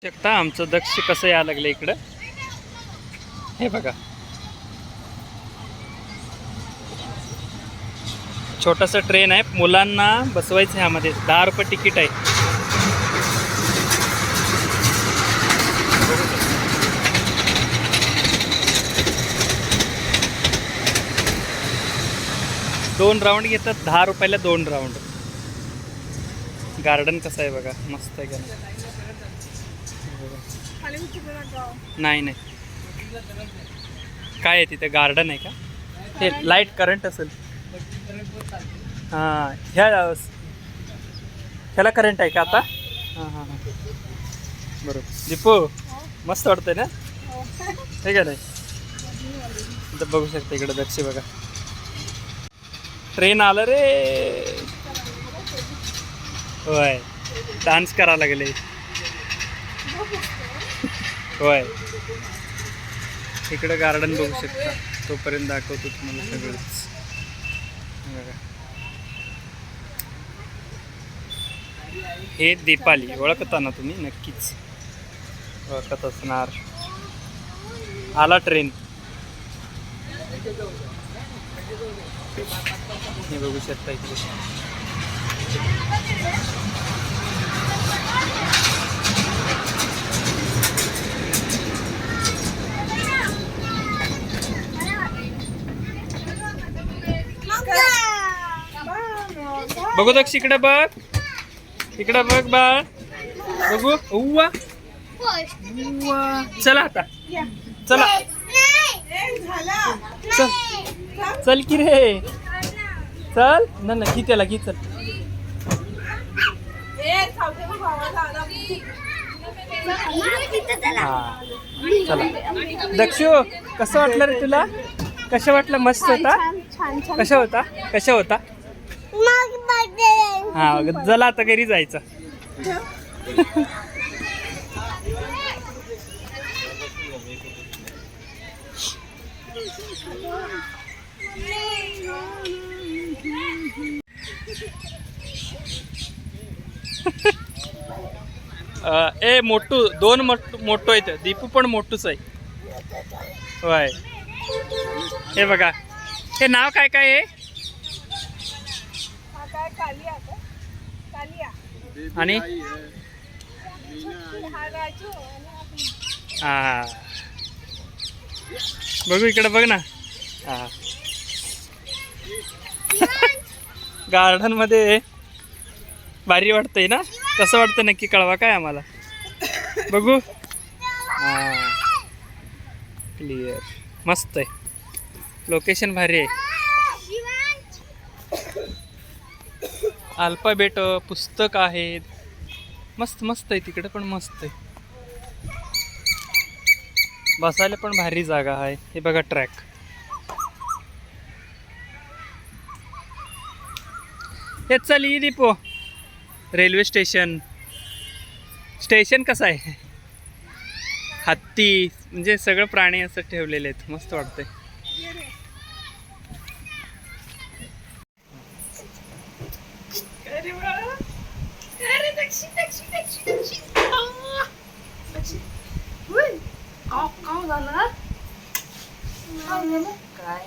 शकता आमचं दक्ष कसं यायला लागलं इकडं. हे बघा, छोटासा ट्रेन आहे, मुलांना बसवायचं ह्यामध्ये. 10 रुपये तिकीट आहे. दोन राऊंड घेतात, 10 रुपयाला 2 राऊंड. गार्डन कसं आहे बघा, मस्त आहे का नाही. नाही काय आहे तिथे, गार्डन आहे का? हे लाईट करंट असेल. हां, ह्याला करंट आहे का आता? हां हां हां, बरोबर. दीपू मस्त वाटतंय ना, हे का नाही? इथं बघू शकता, इकडं दक्ष बघा, ट्रेन आलं रे. होय, डान्स करा लागले. होय, इकडं गार्डन बघू शकता. तोपर्यंत दाखवतो तुम्हाला सगळंच. बघा, हे दीपाली ओळखता ना तुम्ही? नक्कीच ओळखत असणार. आला ट्रेन, हे बघू शकता इकडे. बघू दक्ष, इकडे बघ, इकडे बघ बाळ, बघू. उव्वा उव्वा, चला आता, चला चल, चल की रे, चल ना ना, की त्याला की, चल. हा, चला. दक्षू, कसं वाटलं रे तुला? कसं वाटलं? मस्त होता. कशा होता, कशा होता? हा, चला आता घरी जायचं. ए मोठू, 2 मोठो आहेत. दीपू पण मोठूच आहे. होय, हे बघा, हे नाव काय काय आहे? आणि हा, बघू इकडे बघ ना. हा, गार्डन मध्ये भारी वाटतंय ना? कसं वाटतं नक्की कळवा काय आम्हाला. बघू. हा, क्लिअर, मस्त आहे, लोकेशन भारी आहे. अल्फाबेट पुस्तक आहेत, मस्त मस्त आहे. तिकडे पण मस्त आहे, बसायला पण भारी जागा आहे. हे बघा ट्रॅक. हे चल ये दीपो, रेल्वे स्टेशन. स्टेशन कसं आहे? हत्ती म्हणजे सगळं प्राणी असं ठेवलेले आहेत, मस्त वाटतंय. काय